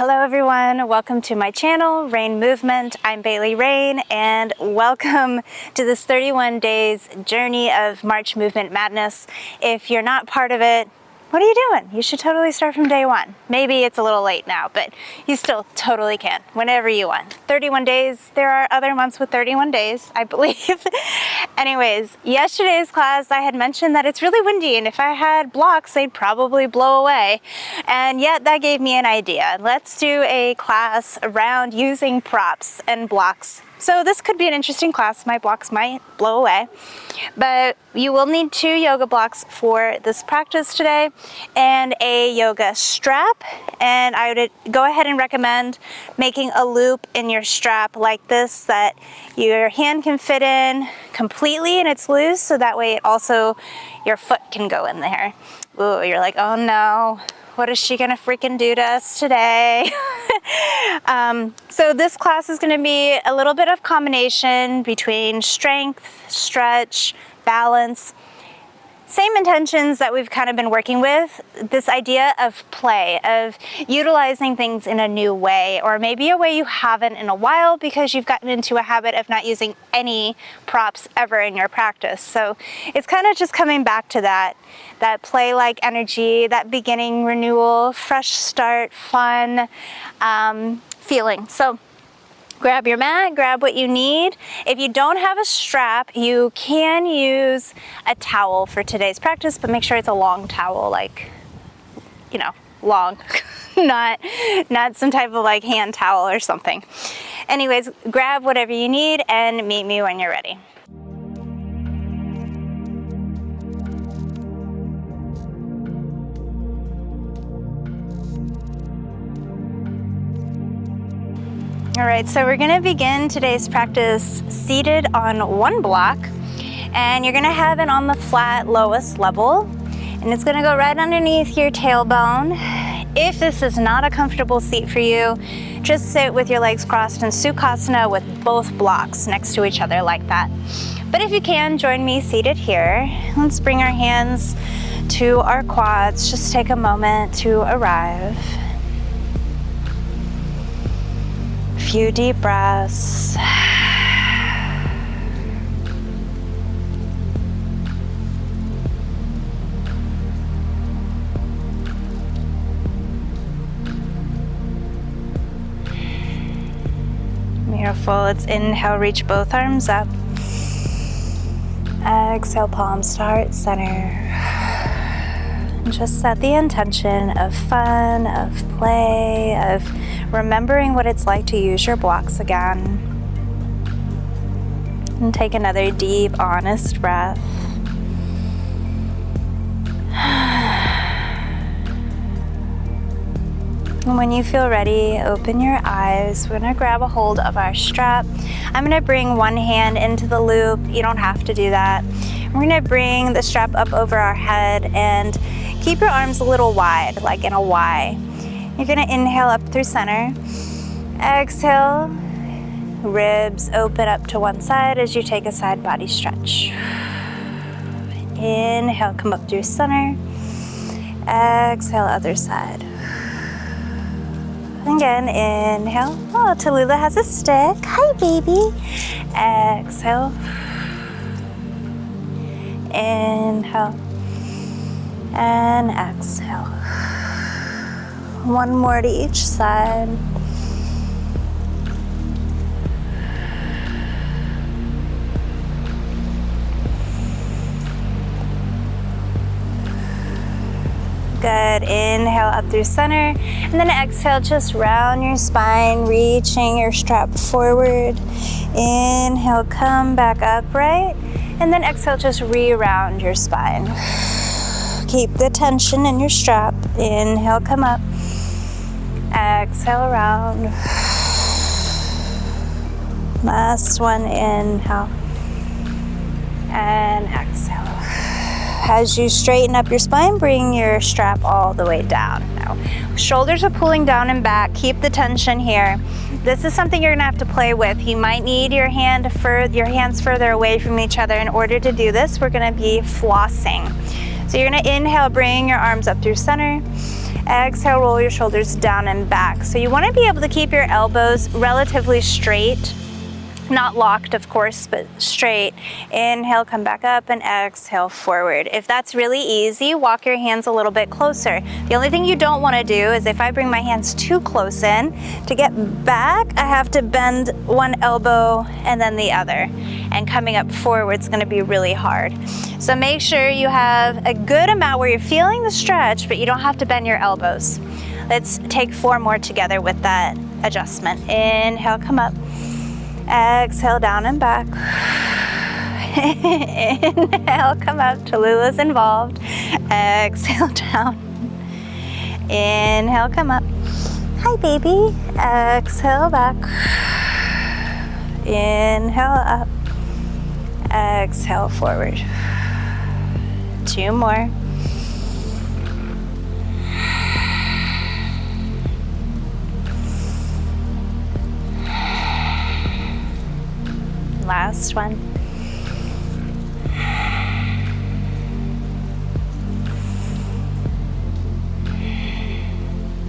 Hello everyone, welcome to my channel, Rayne Movement. I'm Bailey Rayne, and welcome to this 31 days journey of March Movement Madness. If you're not part of it, what are you doing? You should totally start from day one. Maybe it's a little late now, but you still totally can, whenever you want. 31 days, there are other months with 31 days, I believe. Anyways, yesterday's class, I had mentioned that it's really windy, and if I had blocks, they'd probably blow away. And yet that gave me an idea. Let's do a class around using props and blocks. So this could be an interesting class. My blocks might blow away, but you will need 2 yoga blocks for this practice today and a yoga strap. And I would go ahead and recommend making a loop in your strap like this that your hand can fit in completely and it's loose, so that way it also your foot can go in there. Ooh, you're like, oh no, what is she gonna freaking do to us today? So this class is gonna be a little bit of combination between strength, stretch, balance. Same intentions that we've kind of been working with, this idea of play, of utilizing things in a new way, or maybe a way you haven't in a while because you've gotten into a habit of not using any props ever in your practice. So it's kind of just coming back to that play-like energy, that beginning renewal, fresh start, fun feeling. So grab your mat, grab what you need. If you don't have a strap, you can use a towel for today's practice, but make sure it's a long towel, like, you know, long, not some type of like hand towel or something. Anyways, grab whatever you need and meet me when you're ready. All right, so we're gonna begin today's practice seated on one block, and you're gonna have it on the flat lowest level, and it's gonna go right underneath your tailbone. If this is not a comfortable seat for you, just sit with your legs crossed in Sukhasana with both blocks next to each other like that. But if you can, join me seated here. Let's bring our hands to our quads. Just take a moment to arrive. Few deep breaths. Beautiful. Let's inhale, reach both arms up. Exhale, palms to heart center. And just set the intention of fun, of play, of remembering what it's like to use your blocks again. And take another deep, honest breath. And when you feel ready, open your eyes. We're gonna grab a hold of our strap. I'm gonna bring one hand into the loop. You don't have to do that. We're gonna bring the strap up over our head and keep your arms a little wide, like in a Y. You're gonna inhale up through center. Exhale, ribs open up to one side as you take a side body stretch. Inhale, come up through center. Exhale, other side. Again, inhale. Oh, Tallulah has a stick. Hi, baby. Exhale. Inhale. And exhale. One more to each side. Good. Inhale up through center, and then exhale, just round your spine, reaching your strap forward. Inhale, come back upright, and then exhale, just re-round your spine. Keep the tension in your strap. Inhale, come up. Exhale, around. Last one, inhale. And exhale. As you straighten up your spine, bring your strap all the way down. Now, shoulders are pulling down and back. Keep the tension here. This is something you're gonna have to play with. You might need your hands further away from each other. In order to do this, we're gonna be flossing. So you're gonna inhale, bring your arms up through center. Exhale, roll your shoulders down and back. So you want to be able to keep your elbows relatively straight. Not locked, of course, but straight. Inhale, come back up, and exhale, forward. If that's really easy, walk your hands a little bit closer. The only thing you don't want to do is if I bring my hands too close in, to get back, I have to bend one elbow and then the other. And coming up forward is going to be really hard. So make sure you have a good amount where you're feeling the stretch, but you don't have to bend your elbows. Let's take 4 more together with that adjustment. Inhale, come up. Exhale, down and back. Inhale, come up. Tallulah's involved. Exhale, down. Inhale, come up. Hi, baby. Exhale, back. Inhale, up. Exhale, forward. 2 more. Last one.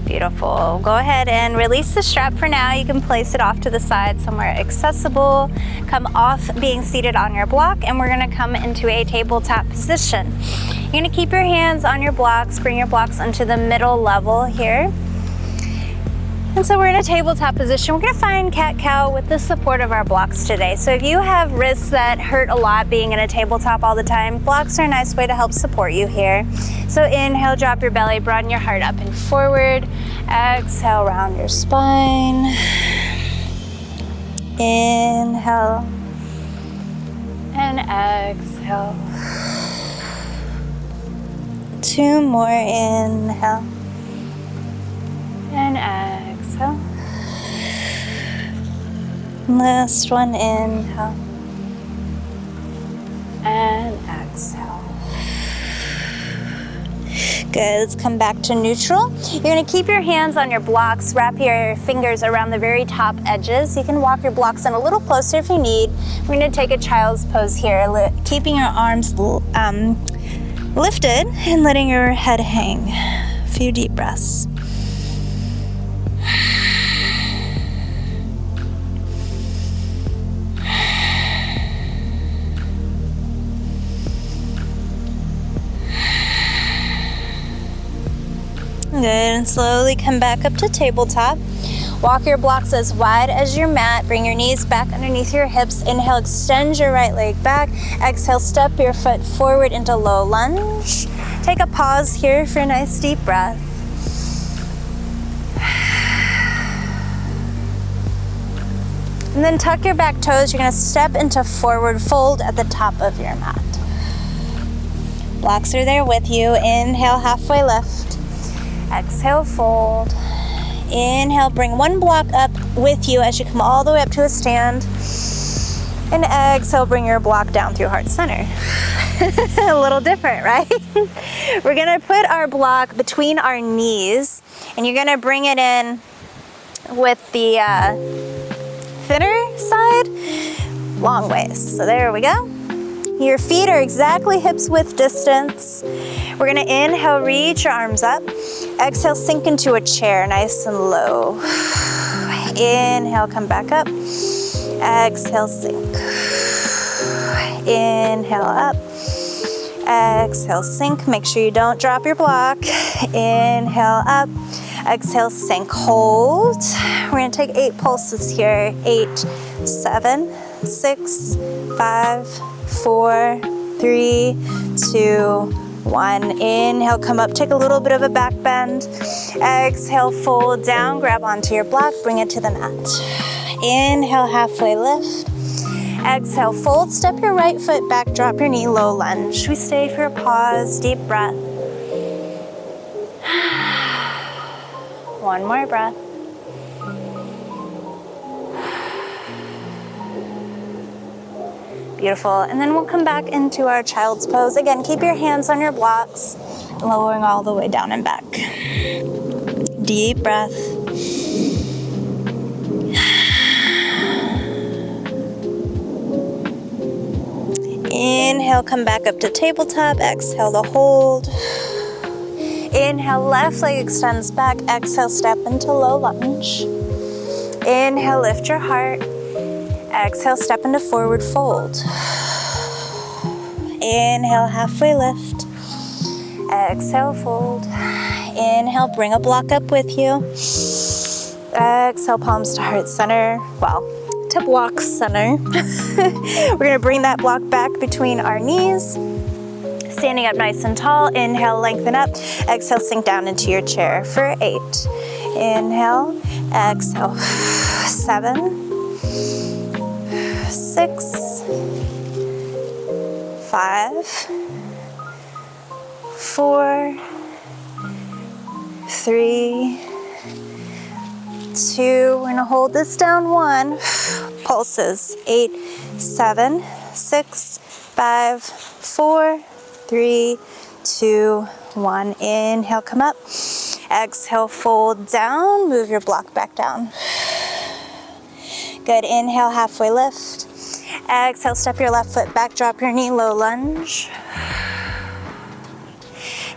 Beautiful. Go ahead and release the strap for now. You can place it off to the side somewhere accessible. Come off being seated on your block, and we're going to come into a tabletop position. You're going to keep your hands on your blocks, bring your blocks onto the middle level here. And so we're in a tabletop position. We're going to find cat-cow with the support of our blocks today. So if you have wrists that hurt a lot being in a tabletop all the time, blocks are a nice way to help support you here. So inhale, drop your belly, broaden your heart up and forward. Exhale, round your spine. Inhale and exhale. 2 more, inhale and exhale. Last one, inhale and exhale. Good, let's come back to neutral. You're gonna keep your hands on your blocks, wrap your fingers around the very top edges. You can walk your blocks in a little closer if you need. We're gonna take a child's pose here, keeping your arms lifted and letting your head hang. A few deep breaths. Good, and slowly come back up to tabletop. Walk your blocks as wide as your mat. Bring your knees back underneath your hips. Inhale, extend your right leg back. Exhale, step your foot forward into low lunge. Take a pause here for a nice deep breath. And then tuck your back toes. You're gonna step into forward fold at the top of your mat. Blocks are there with you. Inhale, halfway lift. Exhale, fold. Inhale, bring one block up with you as you come all the way up to a stand. And exhale, bring your block down through heart center. A little different, right? We're gonna put our block between our knees, and you're gonna bring it in with the thinner side, long ways. So there we go. Your feet are exactly hips width distance. We're gonna inhale, reach your arms up. Exhale, sink into a chair, nice and low. Inhale, come back up. Exhale, sink. Inhale, up. Exhale, sink. Make sure you don't drop your block. Inhale, up. Exhale, sink, hold. We're gonna take 8 pulses here. 8, 7, 6, 5, 4, 3, 2, 1. Inhale, come up, take a little bit of a back bend. Exhale, fold down, grab onto your block, bring it to the mat. Inhale, halfway lift. Exhale, fold, step your right foot back, drop your knee, low lunge. We stay for a pause, deep breath. One more breath. Beautiful, and then we'll come back into our child's pose. Again, keep your hands on your blocks, lowering all the way down and back. Deep breath. Inhale, come back up to tabletop. Exhale to hold. Inhale, left leg extends back. Exhale, step into low lunge. Inhale, lift your heart. Exhale, step into forward fold. Inhale, halfway lift. Exhale, fold. Inhale, bring a block up with you. Exhale, palms to heart center. Well, to block center. We're gonna bring that block back between our knees. Standing up nice and tall. Inhale, lengthen up. Exhale, sink down into your chair for 8. Inhale, exhale, 7, 6, 5, 4, 3, 2. We're gonna hold this down. 1. Pulses. 8, 7, 6, 5, 4, 3, 2, 1. Inhale, come up. Exhale, fold down. Move your block back down. Good. Inhale, halfway lift. Exhale, step your left foot back, drop your knee, low lunge.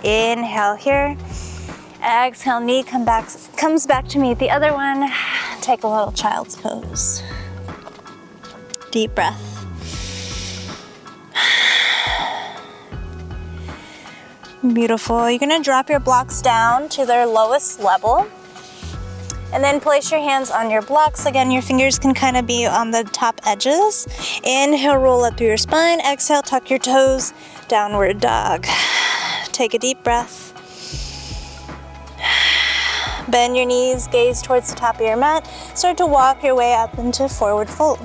Inhale here. Exhale, knee comes back to meet the other one. Take a little child's pose. Deep breath. Beautiful. You're gonna drop your blocks down to their lowest level. And then place your hands on your blocks. Again, your fingers can kind of be on the top edges. Inhale, roll up through your spine. Exhale, tuck your toes, downward dog. Take a deep breath. Bend your knees, gaze towards the top of your mat. Start to walk your way up into forward fold.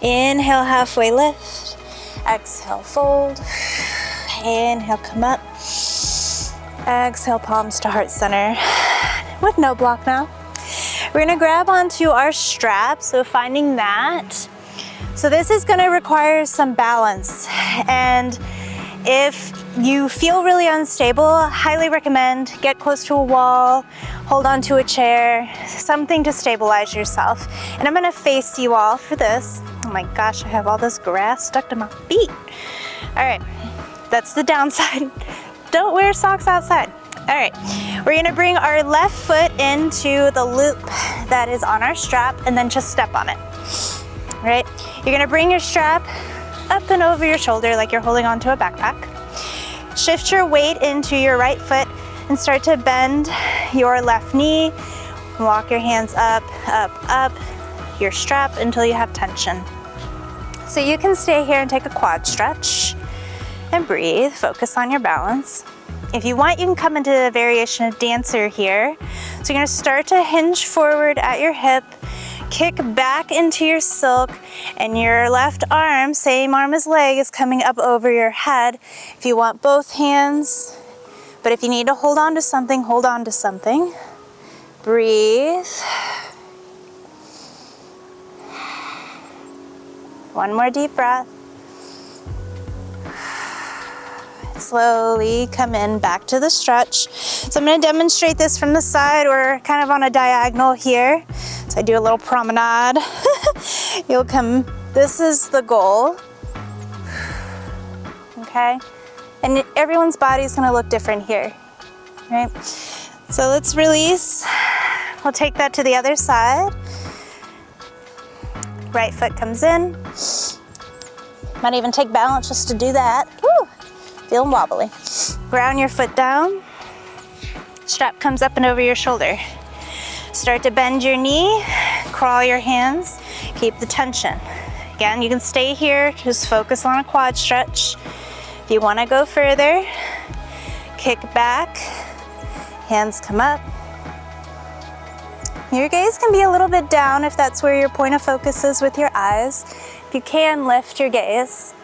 Inhale, halfway lift. Exhale, fold. Inhale, come up. Exhale, palms to heart center. With no block now. We're gonna grab onto our strap, so finding that. So this is gonna require some balance. And if you feel really unstable, I highly recommend get close to a wall, hold on to a chair, something to stabilize yourself. And I'm gonna face you all for this. Oh my gosh, I have all this grass stuck to my feet. All right, that's the downside. Don't wear socks outside. All right, we're gonna bring our left foot into the loop that is on our strap and then just step on it. All right, you're gonna bring your strap up and over your shoulder like you're holding onto a backpack. Shift your weight into your right foot and start to bend your left knee. Walk your hands up, up, up your strap until you have tension. So you can stay here and take a quad stretch and breathe, focus on your balance. If you want, you can come into a variation of dancer here. So you're gonna start to hinge forward at your hip, kick back into your silk, and your left arm, same arm as leg, is coming up over your head. If you want both hands, but if you need to hold on to something, hold on to something. Breathe. One more deep breath. Slowly come in back to the stretch. So I'm going to demonstrate this from the side. We're kind of on a diagonal here. So I do a little promenade. You'll come, this is the goal. Okay? And everyone's body is going to look different here. Right? So let's release. We'll take that to the other side. Right foot comes in. Might even take balance just to do that. Woo! Feeling wobbly. Ground your foot down. Strap comes up and over your shoulder. Start to bend your knee, crawl your hands, keep the tension. Again, you can stay here, just focus on a quad stretch. If you want to go further, kick back, hands come up. Your gaze can be a little bit down if that's where your point of focus is with your eyes. If you can, lift your gaze.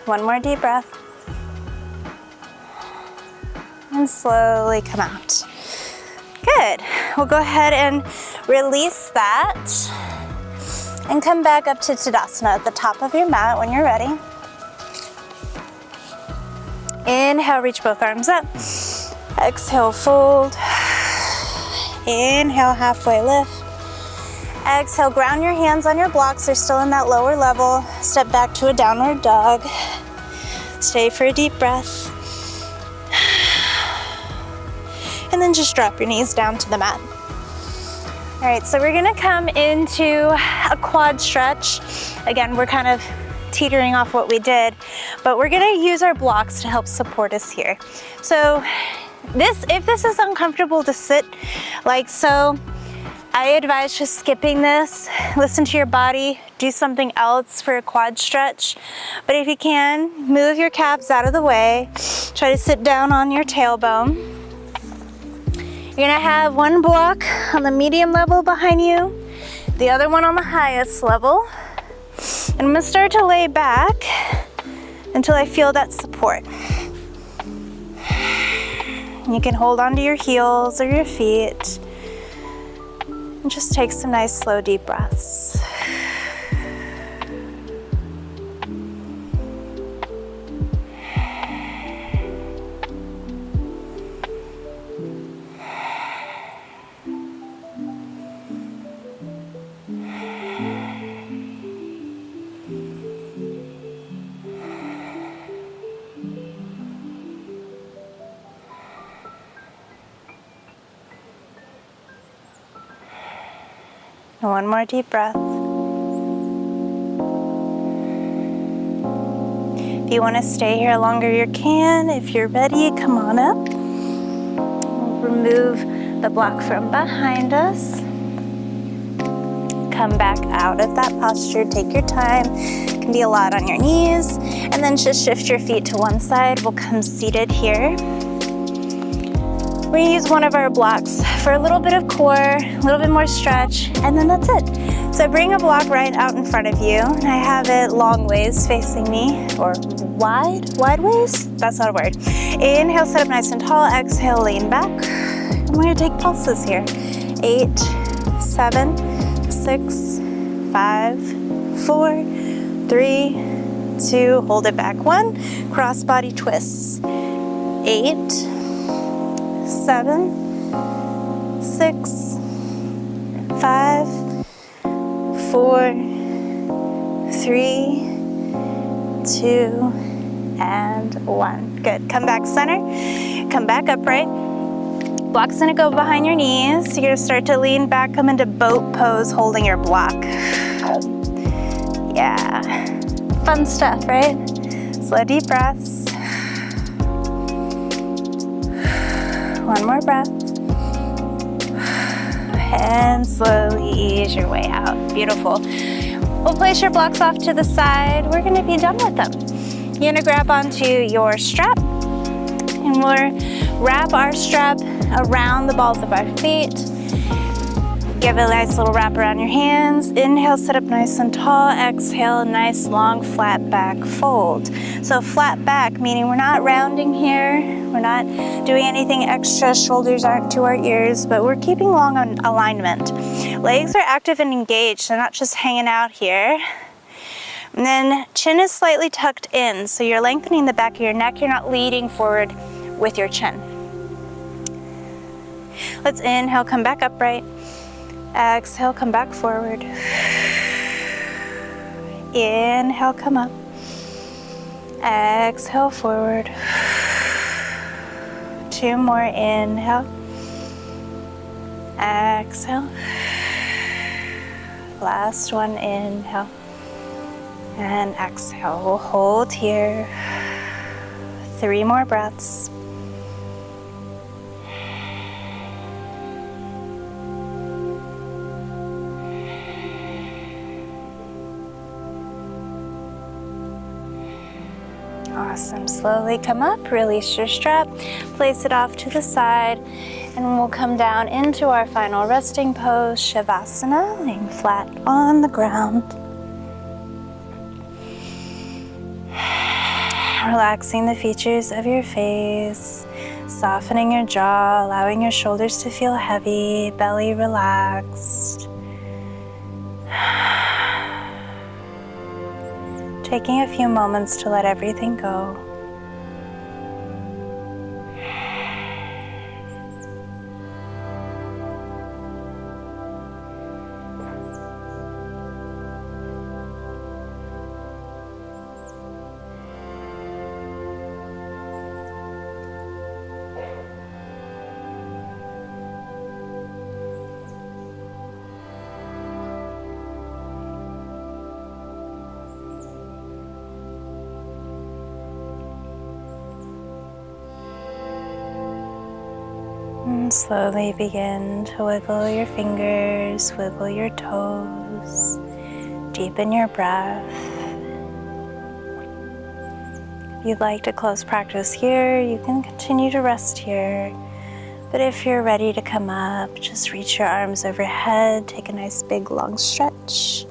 One more deep breath. And slowly come out. Good. We'll go ahead and release that and come back up to Tadasana at the top of your mat when you're ready. Inhale, reach both arms up. Exhale, fold. Inhale, halfway lift. Exhale, ground your hands on your blocks. They're still in that lower level. Step back to a downward dog. Stay for a deep breath. And then just drop your knees down to the mat. All right, so we're gonna come into a quad stretch. Again, we're kind of teetering off what we did, but we're gonna use our blocks to help support us here. So if this is uncomfortable to sit like so, I advise just skipping this. Listen to your body, do something else for a quad stretch. But if you can, move your calves out of the way. Try to sit down on your tailbone. You're gonna have one block on the medium level behind you, the other one on the highest level. And I'm gonna start to lay back until I feel that support. You can hold onto your heels or your feet and just take some nice, slow, deep breaths. And one more deep breath. If you want to stay here longer, you can. If you're ready, come on up. Remove the block from behind us. Come back out of that posture. Take your time. It can be a lot on your knees. And then just shift your feet to one side. We'll come seated here. We're gonna use one of our blocks for a little bit of core, a little bit more stretch, and then that's it. So bring a block right out in front of you. I have it long ways facing me, or wide ways? That's not a word. Inhale, sit up nice and tall. Exhale, lean back. And we're gonna take pulses here. 8, 7, 6, 5, 4, 3, 2, hold it back. 1, cross body twists. 8, 7, 6, 5, 4, 3, 2, and 1. Good. Come back center. Come back upright. Block's gonna go behind your knees. You're gonna start to lean back, come into boat pose, holding your block. Yeah. Fun stuff, right? Slow, deep breaths. One more breath. And slowly ease your way out. Beautiful. We'll place your blocks off to the side. We're gonna be done with them. You're gonna grab onto your strap, and we'll wrap our strap around the balls of our feet. Give it a nice little wrap around your hands. Inhale, sit up nice and tall. Exhale, nice long flat back fold. So flat back, meaning we're not rounding here. We're not doing anything extra. Shoulders aren't to our ears, but we're keeping long on alignment. Legs are active and engaged. They're not just hanging out here. And then chin is slightly tucked in, so you're lengthening the back of your neck. You're not leading forward with your chin. Let's inhale, come back upright. Exhale, come back forward. Inhale, come up. Exhale, forward. 2 more, inhale. Exhale. Last one, inhale. And exhale. We'll hold here. 3 more breaths. Awesome. Slowly come up, release your strap, place it off to the side, and we'll come down into our final resting pose, Shavasana, laying flat on the ground. Relaxing the features of your face, softening your jaw, allowing your shoulders to feel heavy, belly relaxed. Taking a few moments to let everything go. Slowly begin to wiggle your fingers, wiggle your toes, deepen your breath. If you'd like to close practice here, you can continue to rest here. But if you're ready to come up, just reach your arms overhead, take a nice big long stretch.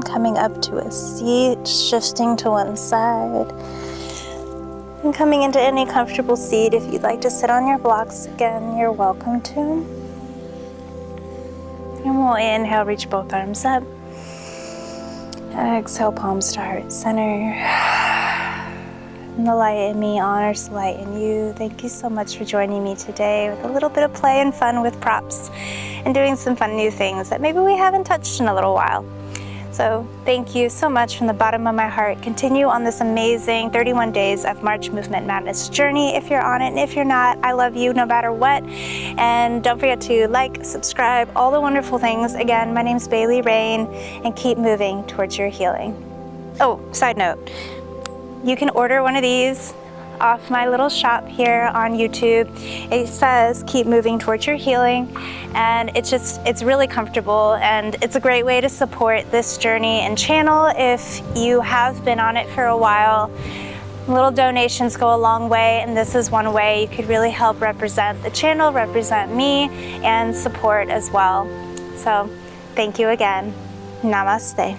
Coming up to a seat, shifting to one side. And coming into any comfortable seat. If you'd like to sit on your blocks again, you're welcome to. And we'll inhale, reach both arms up. Exhale, palms to heart center. And the light in me honors the light in you. Thank you so much for joining me today with a little bit of play and fun with props and doing some fun new things that maybe we haven't touched in a little while. So thank you so much from the bottom of my heart. Continue on this amazing 31 days of March Movement Madness journey if you're on it, and if you're not, I love you no matter what. And don't forget to like, subscribe, all the wonderful things. Again, my name's Bailey Rayne, and keep moving towards your healing. Oh, side note, you can order one of these off my little shop here on YouTube. It says keep moving towards your healing, and it's really comfortable, and it's a great way to support this journey and channel if you have been on it for a while. Little donations go a long way, and this is one way you could really help represent the channel, represent me, and support as well. So thank you again. Namaste.